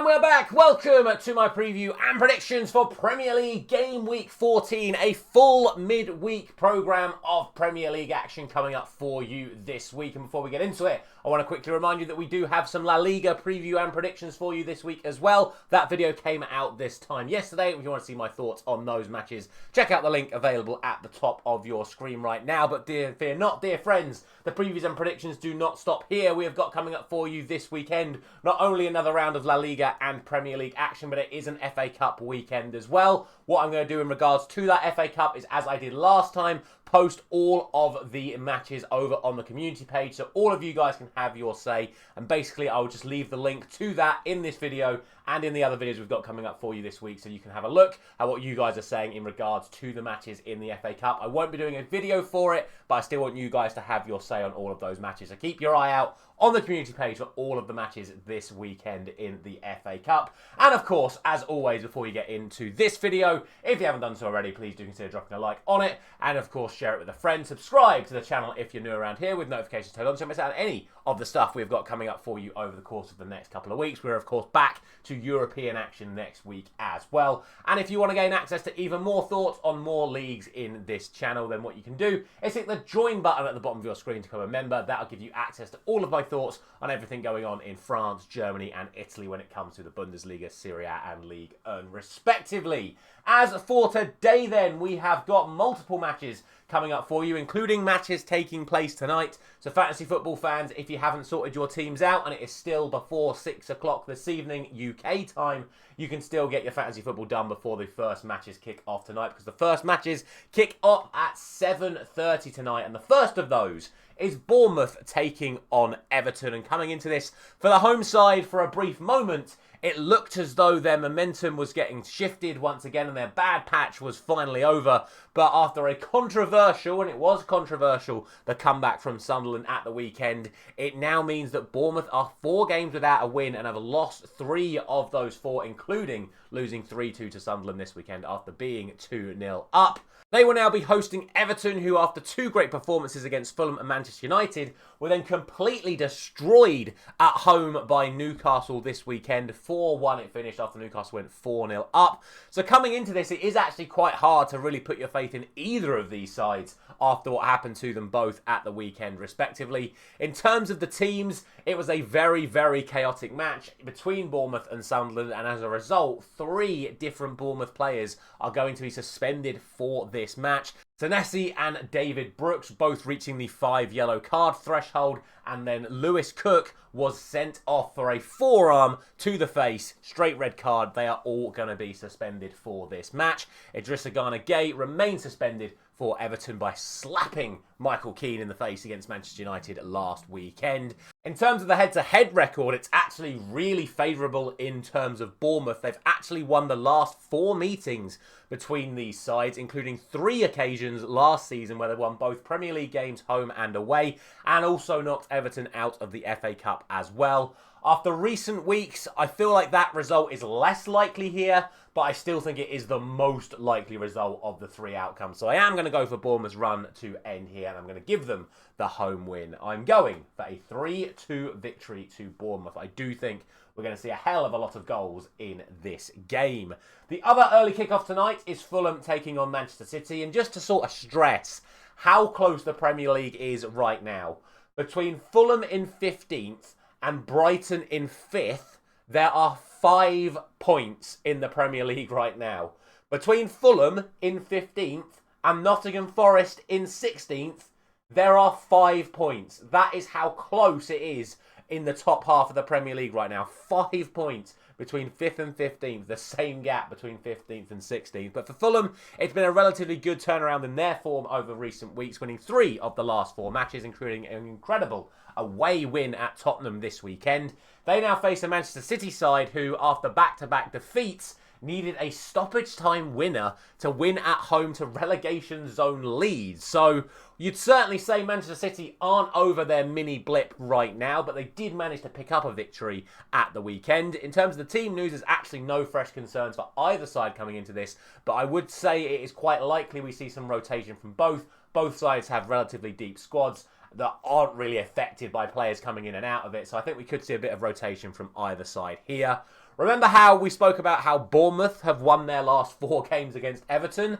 we're back. Welcome to my preview and predictions for Premier League Game Week 14. A full midweek programme of Premier League action coming up for you this week. And before we get into it, I want to quickly remind you that we do have some La Liga preview and predictions for you this week as well. That video came out this time yesterday. If you want to see my thoughts on those matches, check out the link available at the top of your screen right now. But fear not, dear friends, the previews and predictions do not stop here. We have got coming up for you this weekend not only another round of La Liga and Premier League action, but it is an FA Cup weekend as well. What I'm going to do in regards to that FA Cup is, as I did last time, post all of the matches over on the community page so all of you guys can have your say, and basically I will just leave the link to that in this video and in the other videos we've got coming up for you this week, so you can have a look at what you guys are saying in regards to the matches in the FA Cup. I won't be doing a video for it, but I still want you guys to have your say on all of those matches, so keep your eye out on the community page for all of the matches this weekend in the FA Cup. And of course, as always, before you get into this video, if you haven't done so already, please do consider dropping a like on it, and of course share it with a friend. Subscribe to the channel if you're new around here with notifications turned on so you don't miss out on any of the stuff we've got coming up for you over the course of the next couple of weeks. We're of course back to European action next week as well. And if you want to gain access to even more thoughts on more leagues in this channel, then what you can do is hit the join button at the bottom of your screen to become a member. That'll give you access to all of my thoughts on everything going on in France, Germany and Italy when it comes to the Bundesliga, Serie A and Ligue 1 respectively. As for today then, we have got multiple matches coming up for you, including matches taking place tonight. So fantasy football fans, if you haven't sorted your teams out and it is still before 6 o'clock this evening UK time, you can still get your fantasy football done before the first matches kick off tonight, because the first matches kick off at 7:30 tonight, and the first of those is Bournemouth taking on Everton. And coming into this for the home side, for a brief moment, it looked as though their momentum was getting shifted once again and their bad patch was finally over. But after a controversial, and it was controversial, the comeback from Sunderland at the weekend, it now means that Bournemouth are 4 games without a win and have lost 3 of those 4, including losing 3-2 to Sunderland this weekend after being 2-0 up. They will now be hosting Everton, who after 2 great performances against Fulham and Manchester United were then completely destroyed at home by Newcastle this weekend. 4-1 it finished after Newcastle went 4-0 up. So coming into this, it is actually quite hard to really put your faith in either of these sides after what happened to them both at the weekend respectively. In terms of the teams, it was a very, very chaotic match between Bournemouth and Sunderland, and as a result, 3 different Bournemouth players are going to be suspended for this match. Senesi and David Brooks both reaching the 5 yellow card threshold, and then Lewis Cook was sent off for a forearm to the face, straight red card. They are all going to be suspended for this match. Idrissa Gana Gueye remains suspended for Everton by slapping Michael Keane in the face against Manchester United last weekend. In terms of the head-to-head record, it's actually really favourable in terms of Bournemouth. They've actually won the last 4 meetings between these sides, including 3 occasions last season where they won both Premier League games home and away, and also knocked Everton out of the FA Cup as well. After recent weeks, I feel like that result is less likely here, but I still think it is the most likely result of the 3 outcomes. So I am going to go for Bournemouth's run to end here, and I'm going to give them the home win. I'm going for a 3-2 victory to Bournemouth. I do think we're going to see a hell of a lot of goals in this game. The other early kickoff tonight is Fulham taking on Manchester City, and just to sort of stress how close the Premier League is right now, between Fulham in 15th and Brighton in 5th, there are 5 points in the Premier League right now. Between Fulham in 15th and Nottingham Forest in 16th, there are 5 points. That is how close it is in the top half of the Premier League right now. 5 points between 5th and 15th, the same gap between 15th and 16th. But for Fulham, it's been a relatively good turnaround in their form over recent weeks, winning 3 of the last 4 matches, including an incredible away win at Tottenham this weekend. They now face a Manchester City side who, after back-to-back defeats, needed a stoppage time winner to win at home to relegation zone Leeds. So you'd certainly say Manchester City aren't over their mini blip right now, but they did manage to pick up a victory at the weekend. In terms of the team news, there's actually no fresh concerns for either side coming into this, but I would say it is quite likely we see some rotation from both. Both sides have relatively deep squads, that aren't really affected by players coming in and out of it. So I think we could see a bit of rotation from either side here. Remember how we spoke about how Bournemouth have won their last 4 games against Everton?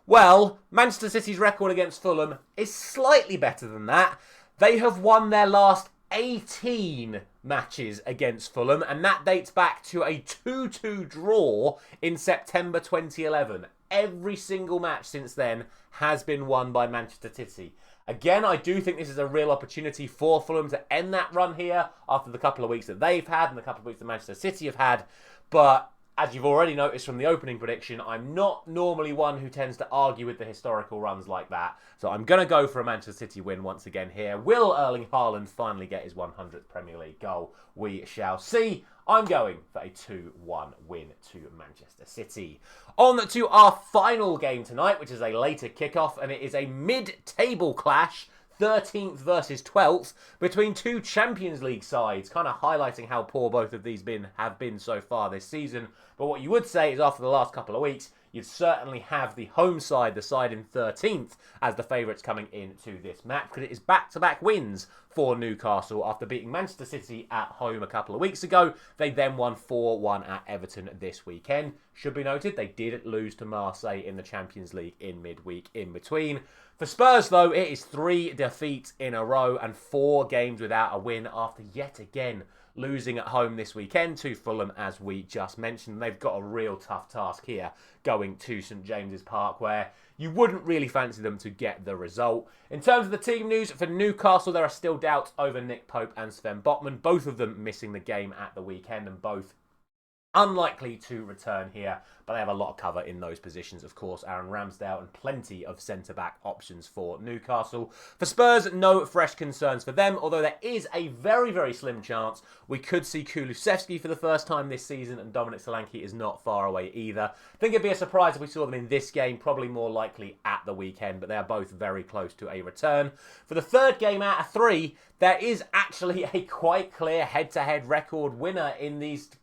Well, Manchester City's record against Fulham is slightly better than that. They have won their last 18 matches against Fulham, and that dates back to a 2-2 draw in September 2011. Every single match since then has been won by Manchester City. Again, I do think this is a real opportunity for Fulham to end that run here after the couple of weeks that they've had and the couple of weeks that Manchester City have had. But as you've already noticed from the opening prediction, I'm not normally one who tends to argue with the historical runs like that. So I'm going to go for a Manchester City win once again here. Will Erling Haaland finally get his 100th Premier League goal? We shall see. I'm going for a 2-1 win to Manchester City. On to our final game tonight, which is a later kickoff, and it is a mid-table clash, 13th versus 12th, between 2 Champions League sides, kind of highlighting how poor both of these have been so far this season. But what you would say is after the last couple of weeks, you'd certainly have the home side, the side in 13th, as the favourites coming into this match, because it is back-to-back wins for Newcastle after beating Manchester City at home a couple of weeks ago. They then won 4-1 at Everton this weekend. Should be noted, they did lose to Marseille in the Champions League in midweek in between. For Spurs, though, it is 3 defeats in a row and 4 games without a win after yet again losing at home this weekend to Fulham, as we just mentioned. They've got a real tough task here going to St James's Park, where you wouldn't really fancy them to get the result. In terms of the team news, for Newcastle, there are still doubts over Nick Pope and Sven Botman, both of them missing the game at the weekend and both unlikely to return here, but they have a lot of cover in those positions. Of course, Aaron Ramsdale and plenty of centre-back options for Newcastle. For Spurs, no fresh concerns for them, although there is a very, very slim chance we could see Kulusevski for the first time this season, and Dominic Solanke is not far away either. I think it'd be a surprise if we saw them in this game, probably more likely at the weekend, but they are both very close to a return. For the third game out of 3, there is actually a quite clear head-to-head record winner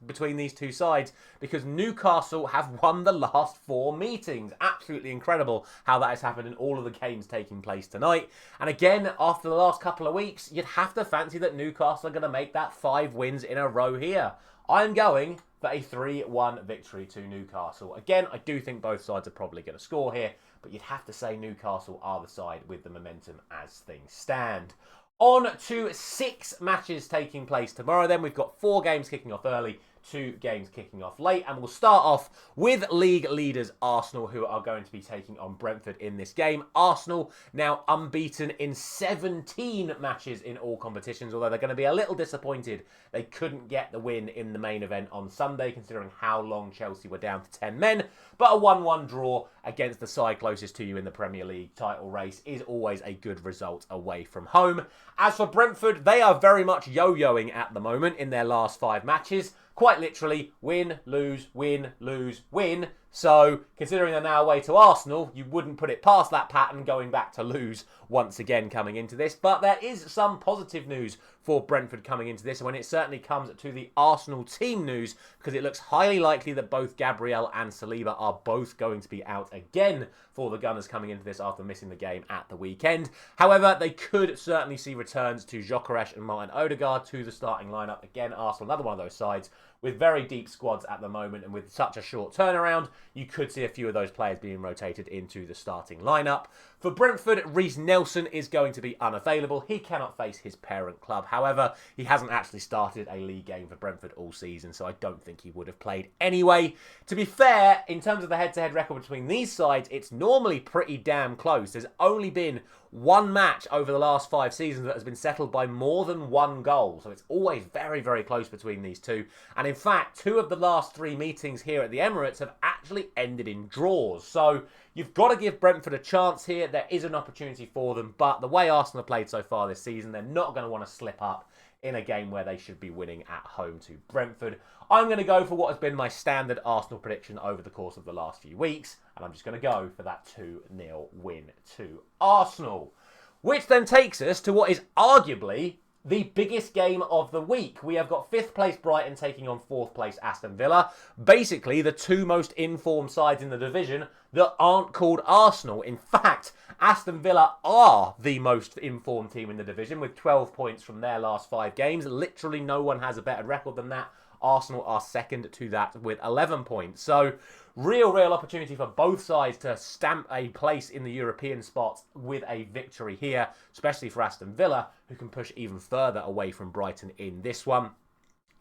between these two sides, because Newcastle have won the last 4 meetings. Absolutely incredible how that has happened in all of the games taking place tonight. And again, after the last couple of weeks, you'd have to fancy that Newcastle are going to make that 5 wins in a row here. I'm going for a 3-1 victory to Newcastle. Again, I do think both sides are probably going to score here, but you'd have to say Newcastle are the side with the momentum as things stand. On to 6 matches taking place tomorrow. Then we've got 4 games kicking off early, 2 games kicking off late, and we'll start off with league leaders Arsenal, who are going to be taking on Brentford in this game. Arsenal now unbeaten in 17 matches in all competitions, although they're going to be a little disappointed they couldn't get the win in the main event on Sunday, considering how long Chelsea were down to 10 men. But a 1-1 draw against the side closest to you in the Premier League title race is always a good result away from home. As for Brentford, they are very much yo-yoing at the moment in their last 5 matches. Quite literally, win, lose, win, lose, win. So, considering they're now away to Arsenal, you wouldn't put it past that pattern going back to lose once again coming into this. But there is some positive news for Brentford coming into this, when it certainly comes to the Arsenal team news, because it looks highly likely that both Gabriel and Saliba are both going to be out again for the Gunners coming into this after missing the game at the weekend. However, they could certainly see returns to Gyökeres and Martin Odegaard to the starting lineup. Again, Arsenal, another one of those sides with very deep squads at the moment, and with such a short turnaround, you could see a few of those players being rotated into the starting lineup. For Brentford, Reece Nelson is going to be unavailable. He cannot face his parent club. However, he hasn't actually started a league game for Brentford all season, so I don't think he would have played anyway. To be fair, in terms of the head-to-head record between these sides, it's normally pretty damn close. There's only been 1 match over the last 5 seasons that has been settled by more than 1 goal. So it's always very, very close between these two. And in fact, 2 of the last 3 meetings here at the Emirates have actually ended in draws. So you've got to give Brentford a chance here. There is an opportunity for them. But the way Arsenal have played so far this season, they're not going to want to slip up in a game where they should be winning at home to Brentford. I'm going to go for what has been my standard Arsenal prediction over the course of the last few weeks, and I'm just going to go for that 2-0 win to Arsenal. Which then takes us to what is arguably the biggest game of the week. We have got 5th place Brighton taking on 4th place Aston Villa. Basically, the two most informed sides in the division that aren't called Arsenal. In fact, Aston Villa are the most informed team in the division with 12 points from their last 5 games. Literally no one has a better record than that. Arsenal are second to that with 11 points. So, real opportunity for both sides to stamp a place in the European spots with a victory here, especially for Aston Villa, who can push even further away from Brighton in this one.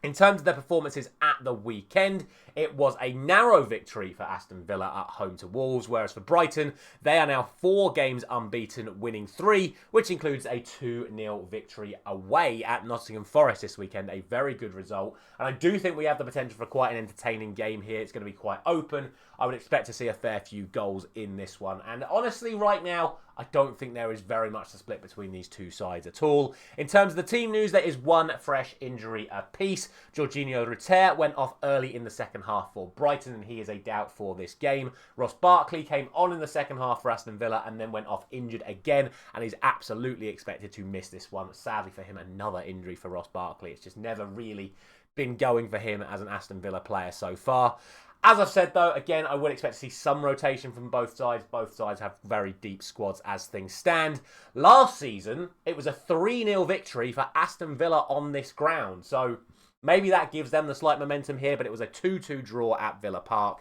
In terms of their performances at the weekend, it was a narrow victory for Aston Villa at home to Wolves, whereas for Brighton, they are now 4 games unbeaten, winning 3, which includes a 2-0 victory away at Nottingham Forest this weekend. A very good result, and I do think we have the potential for quite an entertaining game here. It's going to be quite open. I would expect to see a fair few goals in this one, and honestly, right now, I don't think there is very much to split between these two sides at all. In terms of the team news, there is one fresh injury apiece. Jorginho Rutter went off early in the second half for Brighton, and he is a doubt for this game. Ross Barkley came on in the second half for Aston Villa and then went off injured again, and is absolutely expected to miss this one. Sadly for him, another injury for Ross Barkley. It's just never really been going for him as an Aston Villa player so far. As I've said, though, again, I would expect to see some rotation from both sides. Both sides have very deep squads as things stand. Last season, it was a 3-0 victory for Aston Villa on this ground. So maybe that gives them the slight momentum here, but it was a 2-2 draw at Villa Park.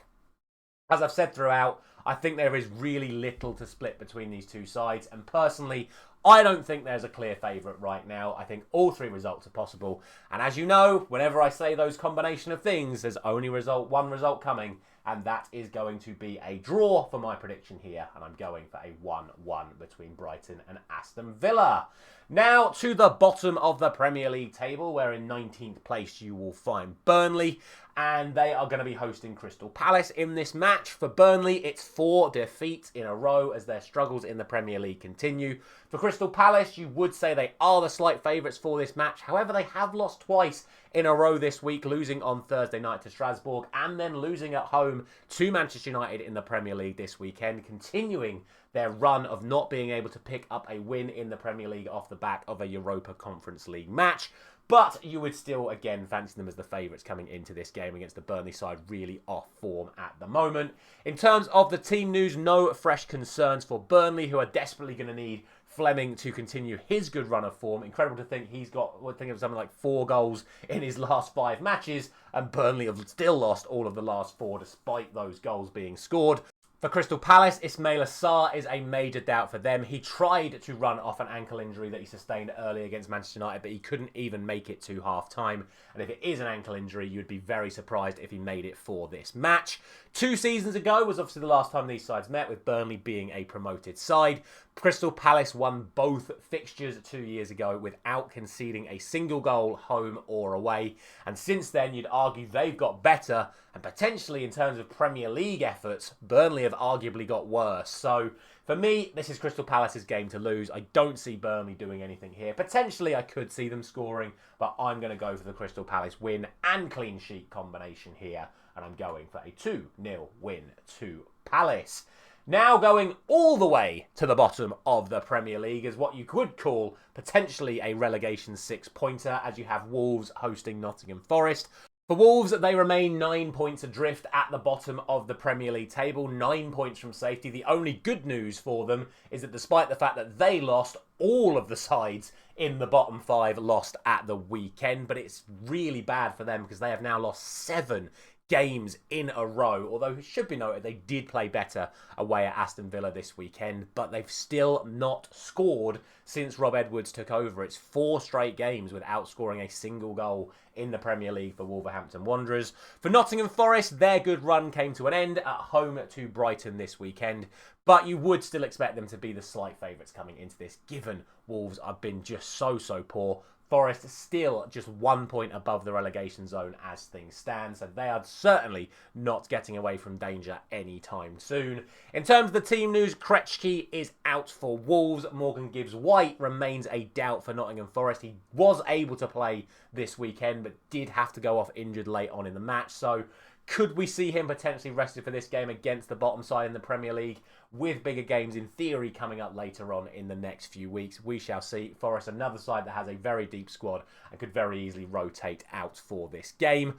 As I've said throughout, I think there is really little to split between these two sides. And personally, I don't think there's a clear favourite right now. I think all 3 results are possible. And as you know, whenever I say those combination of things, there's only one result coming. And that is going to be a draw for my prediction here. And I'm going for a 1-1 between Brighton and Aston Villa. Now to the bottom of the Premier League table, where in 19th place you will find Burnley. And they are going to be hosting Crystal Palace in this match. For Burnley, it's 4 defeats in a row as their struggles in the Premier League continue. For Crystal Palace, you would say they are the slight favourites for this match. However, they have lost twice in a row this week, losing on Thursday night to Strasbourg and then losing at home to Manchester United in the Premier League this weekend, continuing their run of not being able to pick up a win in the Premier League off the back of a Europa Conference League match. But you would still, again, fancy them as the favourites coming into this game against the Burnley side, really off form at the moment. In terms of the team news, no fresh concerns for Burnley, who are desperately going to need Fleming to continue his good run of form. Incredible to think he's got, I think it was something like 4 goals in his last 5 matches, and Burnley have still lost all of the last 4 despite those goals being scored. For Crystal Palace, Ismaila Sarr is a major doubt for them. He tried to run off an ankle injury that he sustained early against Manchester United, but he couldn't even make it to half-time. And if it is an ankle injury, you'd be very surprised if he made it for this match. 2 seasons ago was obviously the last time these sides met, with Burnley being a promoted side. Crystal Palace won both fixtures 2 years ago without conceding a single goal, home or away. And since then, you'd argue they've got better, and potentially in terms of Premier League efforts, Burnley have arguably got worse. So for me, this is Crystal Palace's game to lose. I don't see Burnley doing anything here. Potentially, I could see them scoring, but I'm going to go for the Crystal Palace win and clean sheet combination here, and I'm going for a 2-0 win to Palace. Now going all the way to the bottom of the Premier League is what you could call potentially a relegation 6-pointer, as you have Wolves hosting Nottingham Forest. For Wolves, they remain 9 points adrift at the bottom of the Premier League table, 9 points from safety. The only good news for them is that despite the fact that they lost, all of the sides in the bottom 5 lost at the weekend, but it's really bad for them because they have now lost 7 games in a row, although it should be noted they did play better away at Aston Villa this weekend, but they've still not scored since Rob Edwards took over. It's 4 straight games without scoring a single goal in the Premier League for Wolverhampton Wanderers. For Nottingham Forest, their good run came to an end at home to Brighton this weekend, but you would still expect them to be the slight favourites coming into this, given Wolves have been just so poor. Forest still just 1 point above the relegation zone as things stand, so they are certainly not getting away from danger anytime soon. In terms of the team news, Krejci is out for Wolves. Morgan Gibbs-White remains a doubt for Nottingham Forest. He was able to play this weekend, but did have to go off injured late on in the match, so Could we see him potentially rested for this game against the bottom side in the Premier League, with bigger games in theory coming up later on in the next few weeks? We shall see. Forest, another side that has a very deep squad and could very easily rotate out for this game.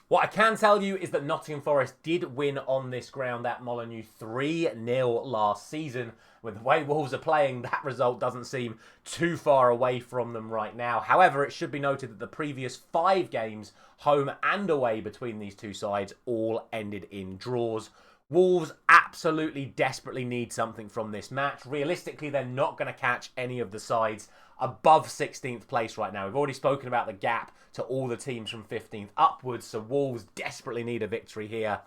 What I can tell you is that Nottingham Forest did win on this ground at Molineux 3-0 last season. With the way Wolves are playing, that result doesn't seem too far away from them right now. However, it should be noted that the previous 5 games, home and away between these two sides, all ended in draws. Wolves absolutely desperately need something from this match. Realistically, they're not going to catch any of the sides above 16th place right now. We've already spoken about the gap to all the teams from 15th upwards, so Wolves desperately need a victory here.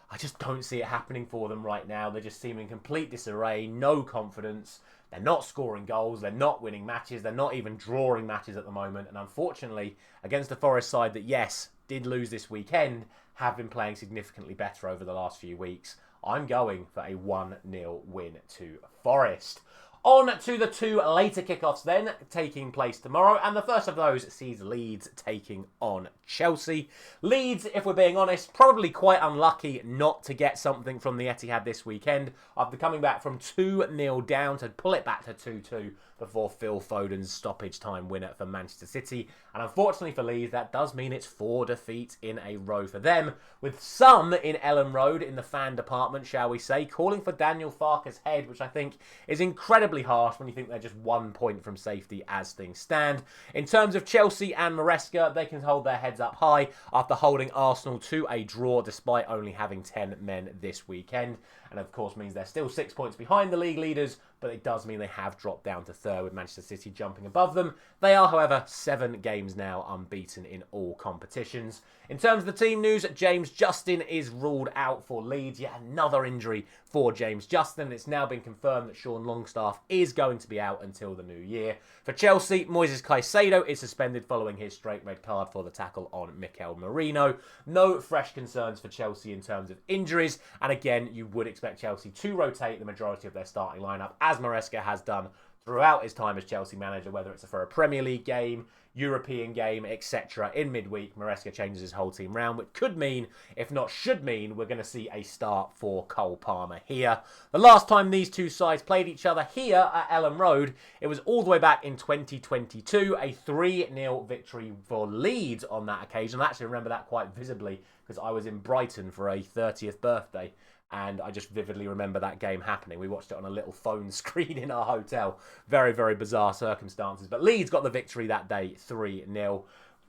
I just don't see it happening for them right now. They just seem in complete disarray, no confidence. They're not scoring goals, they're not winning matches, they're not even drawing matches at the moment. And unfortunately, against a Forest side that, yes, did lose this weekend, have been playing significantly better over the last few weeks, I'm going for a 1-0 win to Forest. On to the 2 later kickoffs then, taking place tomorrow. And the first of those sees Leeds taking on Chelsea. Leeds, if we're being honest, probably quite unlucky not to get something from the Etihad this weekend, after coming back from 2-0 down to pull it back to 2-2 before Phil Foden's stoppage time winner for Manchester City. And unfortunately for Leeds, that does mean it's 4 defeats in a row for them, with some in Ellen Road in the fan department, shall we say, calling for Daniel Farke's head, which I think is incredibly harsh when you think they're just 1 point from safety as things stand. In terms of Chelsea and Maresca, they can hold their heads up high after holding Arsenal to a draw despite only having 10 men this weekend. And of course means they're still 6 points behind the league leaders, but it does mean they have dropped down to third with Manchester City jumping above them. They are, however, 7 games now unbeaten in all competitions. In terms of the team news, James Justin is ruled out for Leeds. Yet another injury for James Justin. It's now been confirmed that Sean Longstaff is going to be out until the new year. For Chelsea, Moises Caicedo is suspended following his straight red card for the tackle on Mikel Merino. No fresh concerns for Chelsea in terms of injuries. And again, you would expect Chelsea to rotate the majority of their starting lineup, as Maresca has done throughout his time as Chelsea manager, whether it's for a Premier League game, European game, etc. In midweek, Maresca changes his whole team round, which could mean, if not should mean, we're going to see a start for Cole Palmer here. The last time these two sides played each other here at Ellen Road, it was all the way back in 2022, a 3-0 victory for Leeds on that occasion. I actually remember that quite visibly because I was in Brighton for a 30th birthday. And I just vividly remember that game happening. We watched it on a little phone screen in our hotel. Very, very bizarre circumstances. But Leeds got the victory that day, 3-0.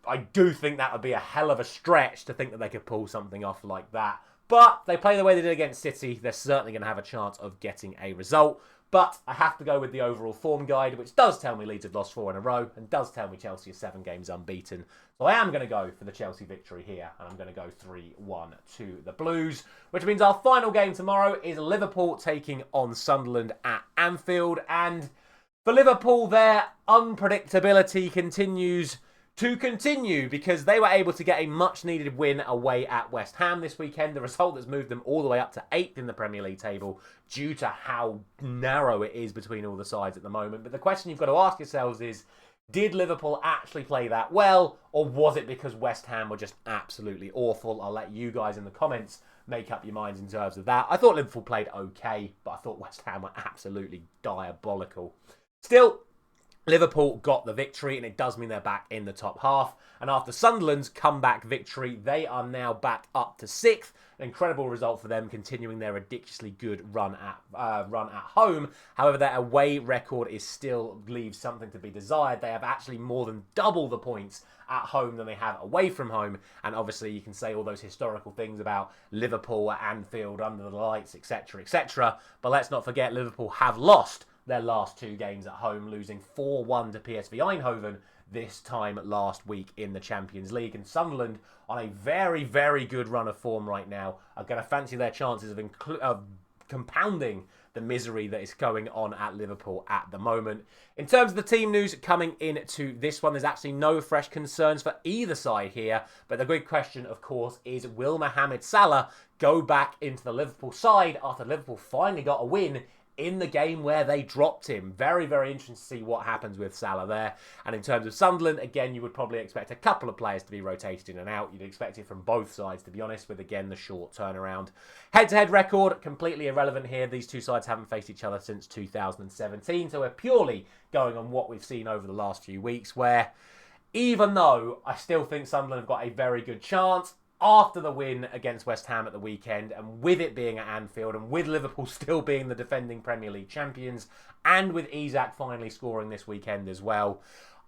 I do think that would be a hell of a stretch to think that they could pull something off like that. But they play the way they did against City. They're certainly going to have a chance of getting a result. But I have to go with the overall form guide, which does tell me Leeds have lost 4 in a row and does tell me Chelsea are 7 games unbeaten. So I am going to go for the Chelsea victory here, and I'm going to go 3-1 to the Blues, which means our final game tomorrow is Liverpool taking on Sunderland at Anfield. And for Liverpool, their unpredictability continues because they were able to get a much-needed win away at West Ham this weekend, the result that's moved them all the way up to 8th in the Premier League table due to how narrow it is between all the sides at the moment. But the question you've got to ask yourselves is, did Liverpool actually play that well, or was it because West Ham were just absolutely awful? I'll let you guys in the comments make up your minds in terms of that. I thought Liverpool played okay, but I thought West Ham were absolutely diabolical. Still, Liverpool got the victory, and it does mean they're back in the top half. And after Sunderland's comeback victory, they are now back up to 6th. An incredible result for them, continuing their ridiculously good run at home. However, their away record still leaves something to be desired. They have actually more than double the points at home than they have away from home. And obviously, you can say all those historical things about Liverpool at Anfield, under the lights, etc., etc. But let's not forget, Liverpool have lost their last 2 games at home, losing 4-1 to PSV Eindhoven this time last week in the Champions League. And Sunderland, on a very, very good run of form right now, are going to fancy their chances of compounding the misery that is going on at Liverpool at the moment. In terms of the team news coming into this one, there's actually no fresh concerns for either side here. But the big question, of course, is will Mohamed Salah go back into the Liverpool side after Liverpool finally got a win in the game where they dropped him. Very, very interesting to see what happens with Salah there. And in terms of Sunderland, again, you would probably expect a couple of players to be rotated in and out. You'd expect it from both sides, to be honest, with, again, the short turnaround. Head-to-head record, completely irrelevant here. These two sides haven't faced each other since 2017, so we're purely going on what we've seen over the last few weeks, where even though I still think Sunderland have got a very good chance, after the win against West Ham at the weekend, and with it being at Anfield, and with Liverpool still being the defending Premier League champions, and with Isak finally scoring this weekend as well,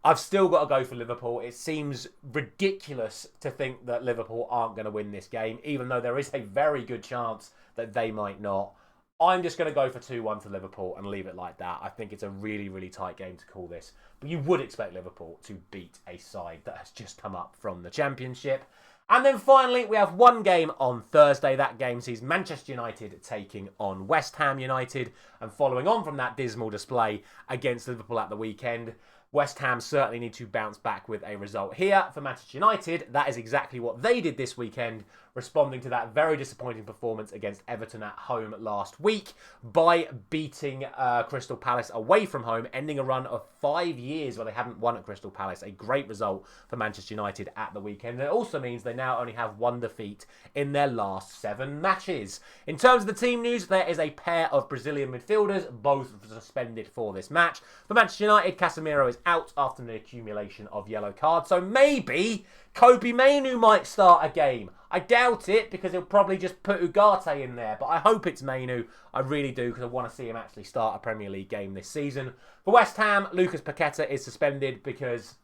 I've still got to go for Liverpool. It seems ridiculous to think that Liverpool aren't going to win this game, even though there is a very good chance that they might not. I'm just going to go for 2-1 to Liverpool and leave it like that. I think it's a really, really tight game to call this. But you would expect Liverpool to beat a side that has just come up from the Championship. And then finally, we have one game on Thursday. That game sees Manchester United taking on West Ham United. And following on from that dismal display against Liverpool at the weekend, West Ham certainly need to bounce back with a result here. For Manchester United, that is exactly what they did this weekend, responding to that very disappointing performance against Everton at home last week by beating Crystal Palace away from home, ending a run of 5 years where they haven't won at Crystal Palace. A great result for Manchester United at the weekend. And it also means they now only have one defeat in their last 7 matches. In terms of the team news, there is a pair of Brazilian midfielders, both suspended for this match. For Manchester United, Casemiro is out after the accumulation of yellow cards. So maybe Kobe Mainoo might start a game. I doubt it, because he'll probably just put Ugarte in there. But I hope it's Mainoo. I really do, because I want to see him actually start a Premier League game this season. For West Ham, Lucas Paqueta is suspended because,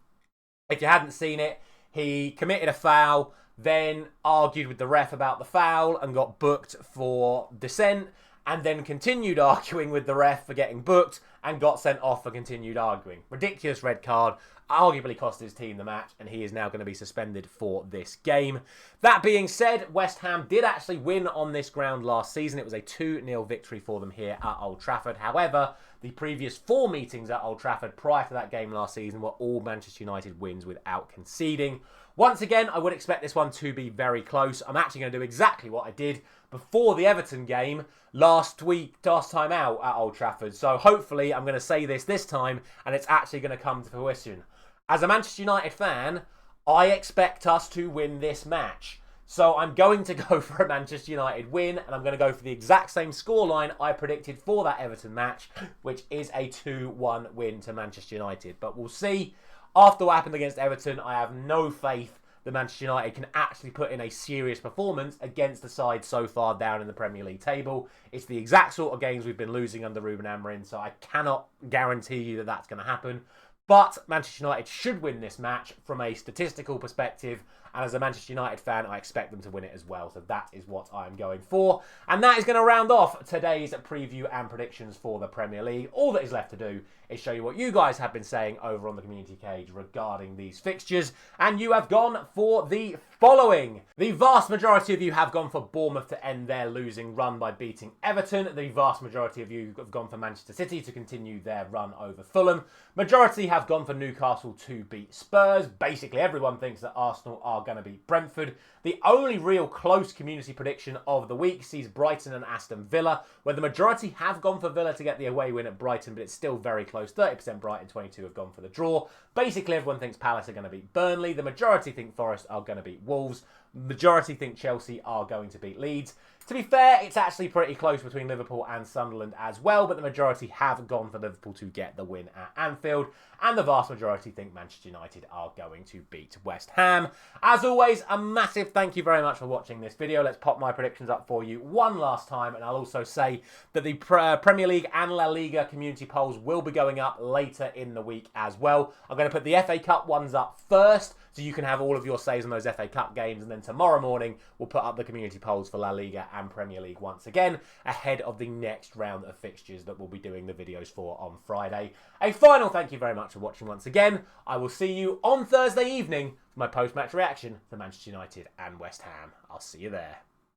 if you hadn't seen it, he committed a foul, then argued with the ref about the foul and got booked for dissent, and then continued arguing with the ref for getting booked and got sent off for continued arguing. Ridiculous red card, arguably cost his team the match, and he is now going to be suspended for this game. That being said, West Ham did actually win on this ground last season. It was a 2-0 victory for them here at Old Trafford. However, the previous 4 meetings at Old Trafford prior to that game last season were all Manchester United wins without conceding. Once again, I would expect this one to be very close. I'm actually going to do exactly what I did before the Everton game last time out at Old Trafford. So hopefully I'm going to say this time, and it's actually going to come to fruition. As a Manchester United fan, I expect us to win this match. So I'm going to go for a Manchester United win, and I'm going to go for the exact same scoreline I predicted for that Everton match, which is a 2-1 win to Manchester United. But we'll see. After what happened against Everton, I have no faith that Manchester United can actually put in a serious performance against the side so far down in the Premier League table. It's the exact sort of games we've been losing under Ruben Amorim, so I cannot guarantee you that that's going to happen. But Manchester United should win this match from a statistical perspective. And as a Manchester United fan, I expect them to win it as well. So that is what I'm going for. And that is going to round off today's preview and predictions for the Premier League. All that is left to do is show you what you guys have been saying over on the community page regarding these fixtures. And you have gone for the following. The vast majority of you have gone for Bournemouth to end their losing run by beating Everton. The vast majority of you have gone for Manchester City to continue their run over Fulham. Majority have gone for Newcastle to beat Spurs. Basically, everyone thinks that Arsenal are going to beat Brentford. The only real close community prediction of the week sees Brighton and Aston Villa, where the majority have gone for Villa to get the away win at Brighton, but it's still very close. 30% Brighton, 22% have gone for the draw. Basically, everyone thinks Palace are going to beat Burnley. The majority think Forest are going to beat Wolves. Majority think Chelsea are going to beat Leeds. To be fair, it's actually pretty close between Liverpool and Sunderland as well, but the majority have gone for Liverpool to get the win at Anfield, and the vast majority think Manchester United are going to beat West Ham. As always, a massive thank you very much for watching this video. Let's pop my predictions up for you one last time, and I'll also say that the Premier League and La Liga community polls will be going up later in the week as well. I'm going to put the FA Cup ones up first, so you can have all of your saves on those FA Cup games, and then tomorrow morning we'll put up the community polls for La Liga and Premier League once again, ahead of the next round of fixtures that we'll be doing the videos for on Friday. A final thank you very much for watching once again. I will see you on Thursday evening for my post-match reaction to Manchester United and West Ham. I'll see you there.